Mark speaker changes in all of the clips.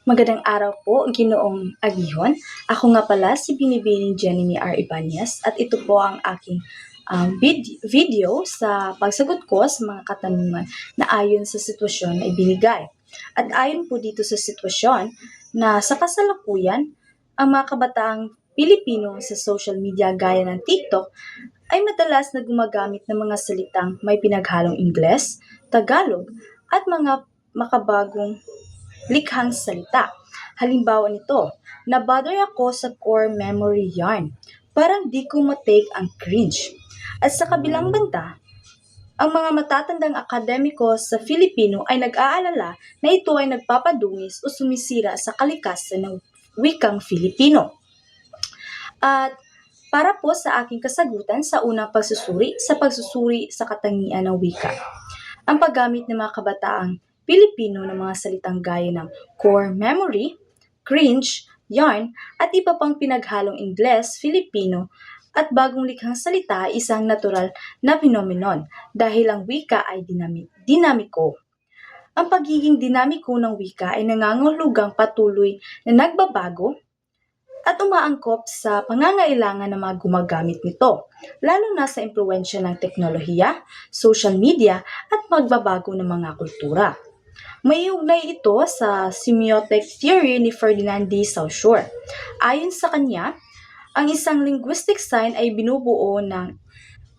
Speaker 1: Magandang araw po, Ginoong Aguihon. Ako nga pala si Binibining Jenny R. Ibanez at ito po ang aking video sa pagsagot ko sa mga katanungan na ayon sa sitwasyon na ibinigay. At ayon po dito sa sitwasyon na sa kasalukuyan, ang mga kabataang Pilipino sa social media gaya ng TikTok ay madalas na gumagamit ng mga salitang may pinaghalong Ingles, Tagalog at mga makabagong likhang salita. Halimbawa nito, nabother ako sa core memory yarn. Parang di ko matake ang cringe. At sa kabilang banda, ang mga matatandang akademiko sa Filipino ay nag-aalala na ito ay nagpapadungis o sumisira sa kalikasan ng wikang Filipino. At para po sa aking kasagutan sa unang pagsusuri sa katangian ng wika. Ang paggamit ng mga kabataang Pilipino ng mga salitang gaya ng core memory, cringe, yarn, at iba pang pinaghalong Ingles, Filipino, at bagong likhang salita ay isang natural na phenomenon dahil ang wika ay dinamiko. Ang pagiging dinamiko ng wika ay nangangahulugang patuloy na nagbabago at umaangkop sa pangangailangan ng mga gumagamit nito, lalo na sa impluwensya ng teknolohiya, social media, at magbabago ng mga kultura. May ugnay ito sa semiotic theory ni Ferdinand de Saussure. Ayon sa kanya, ang isang linguistic sign ay binubuo ng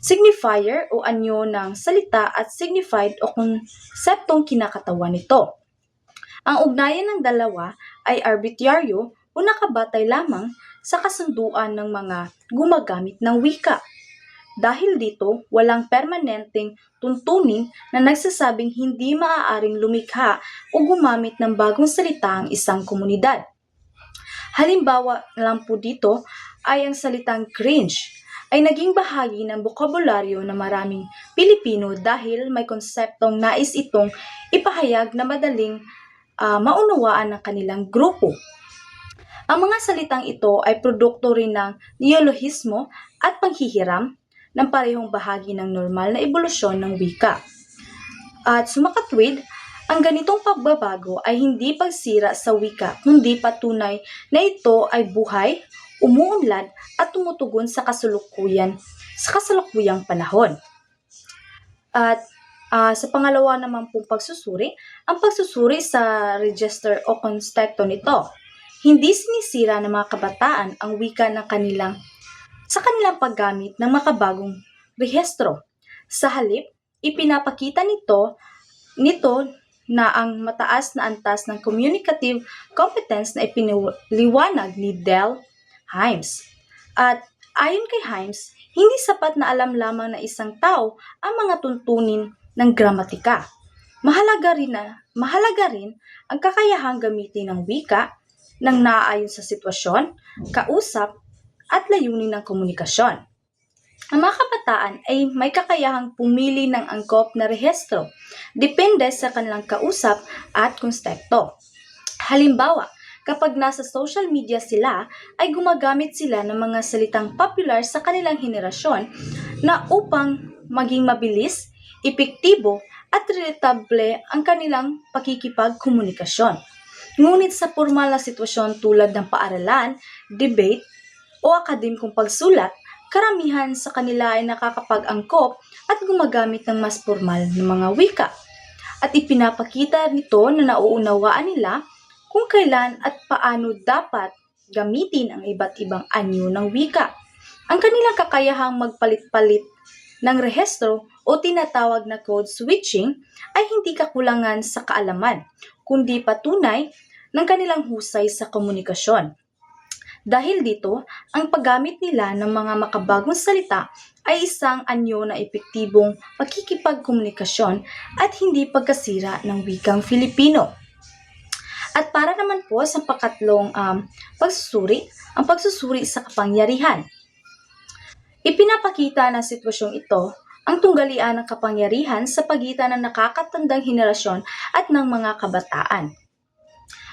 Speaker 1: signifier o anyo ng salita at signified o konseptong kinakatawan nito. Ang ugnayan ng dalawa ay arbitraryo o nakabatay lamang sa kasunduan ng mga gumagamit ng wika. Dahil dito, walang permanenteng tuntunin na nagsasabing hindi maaaring lumikha o gumamit ng bagong salita ang isang komunidad. Halimbawa lang po dito ay ang salitang cringe ay naging bahagi ng bokabularyo ng maraming Pilipino dahil may konseptong nais itong ipahayag na madaling maunawaan ng kanilang grupo. Ang mga salitang ito ay produkto rin ng neolohismo at panghihiram ng parehong bahagi ng normal na ebolusyon ng wika. At sumakatwid, ang ganitong pagbabago ay hindi pagsira sa wika kundi patunay na ito ay buhay, umuunlad at tumutugon sa kasalukuyang panahon. At sa pangalawa naman pong pagsusuri, ang pagsusuri sa register o konteksto nito. Hindi sinisira ng mga kabataan ang wika ng kanilang paggamit ng makabagong rehistro. Sa halip, ipinapakita nito na ang mataas na antas ng communicative competence na ipinaliwanag ni Del Hymes. At ayon kay Hymes, hindi sapat na alam lamang na isang tao ang mga tuntunin ng gramatika. Mahalaga rin ang kakayahang gamitin ng wika ng naaayon sa sitwasyon, kausap, at layunin ng komunikasyon. Ang mga kabataan ay may kakayahang pumili ng angkop na rehistro, depende sa kanilang kausap at konsepto. Halimbawa, kapag nasa social media sila, ay gumagamit sila ng mga salitang popular sa kanilang henerasyon na upang maging mabilis, epektibo, at relatable ang kanilang pakikipagkomunikasyon. Ngunit sa formal na sitwasyon tulad ng paaralan, debate, o akademikong pagsulat, karamihan sa kanila ay nakakapag-angkop at gumagamit ng mas formal na mga wika. At ipinapakita nito na nauunawaan nila kung kailan at paano dapat gamitin ang iba't ibang anyo ng wika. Ang kanilang kakayahang magpalit-palit ng rehistro o tinatawag na code switching ay hindi kakulangan sa kaalaman, kundi patunay ng kanilang husay sa komunikasyon. Dahil dito, ang paggamit nila ng mga makabagong salita ay isang anyo na epektibong pakikipagkomunikasyon at hindi pagkasira ng wikang Filipino. At para naman po sa pakatlong pagsusuri, ang pagsusuri sa kapangyarihan. Ipinapakita ng sitwasyong ito ang tunggalian ng kapangyarihan sa pagitan ng nakakatandang henerasyon at ng mga kabataan.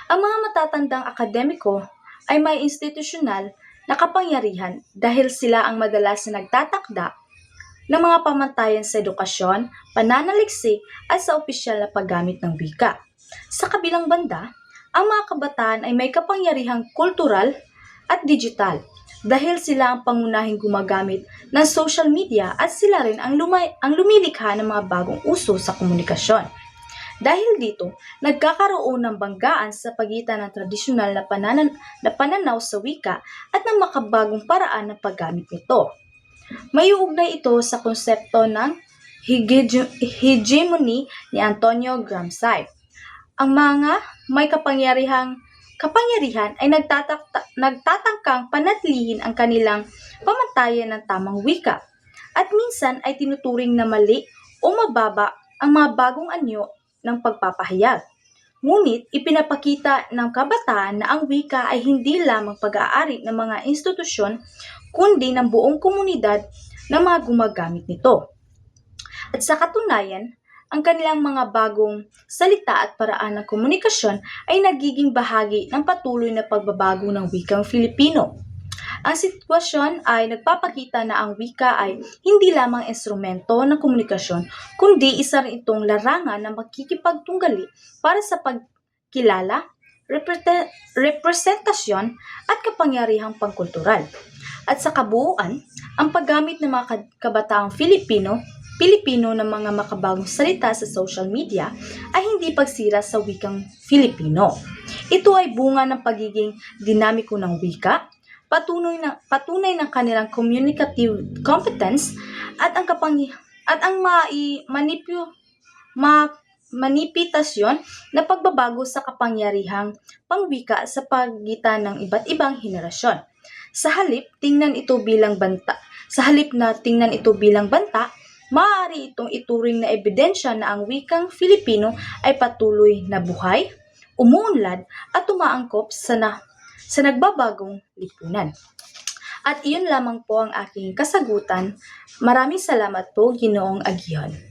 Speaker 1: Ang mga matatandang akademiko ay may institusyonal na kapangyarihan dahil sila ang madalas na nagtatakda ng mga pamantayan sa edukasyon, pananaliksik at sa opisyal na paggamit ng wika. Sa kabilang banda, Ang mga kabataan ay may kapangyarihang kultural at digital dahil sila ang pangunahing gumagamit ng social media at sila rin ang lumilikha ng mga bagong uso sa komunikasyon. Dahil dito, nagkakaroon ng banggaan sa pagitan ng tradisyonal na pananaw sa wika at ng makabagong paraan ng paggamit nito. May uugnay ito sa konsepto ng hegemony ni Antonio Gramsci. Ang mga may kapangyarihan ay nagtatangkang panatilihin ang kanilang pamantayan ng tamang wika at minsan ay tinuturing na mali o mababa ang mga bagong anyo ng pagpapahayag. Ngunit ipinapakita ng kabataan na ang wika ay hindi lamang pag-aari ng mga institusyon kundi ng buong komunidad ng mga gumagamit nito. At sa katunayan, ang kanilang mga bagong salita at paraan ng komunikasyon ay nagiging bahagi ng patuloy na pagbabago ng wikang Filipino. Ang sitwasyon ay nagpapakita na ang wika ay hindi lamang instrumento ng komunikasyon, kundi isa rin itong larangan na makikipagtunggali para sa pagkilala, representasyon at kapangyarihang pangkultural. At sa kabuuan, ang paggamit ng mga kabataang Pilipino ng mga makabagong salita sa social media ay hindi pagsira sa wikang Filipino. Ito ay bunga ng pagiging dinamiko ng wika, patunay ng kanilang communicative competence at ang manipitasyon na pagbabago sa kapangyarihang pangwika sa pagitan ng iba't ibang henerasyon. Sa halip na tingnan ito bilang banta, maaari itong ituring na ebidensya na ang wikang Filipino ay patuloy na buhay, umuunlad at umaangkop sa nagbabagong lipunan. At iyon lamang po ang aking kasagutan. Maraming salamat po, Ginoong Aguion.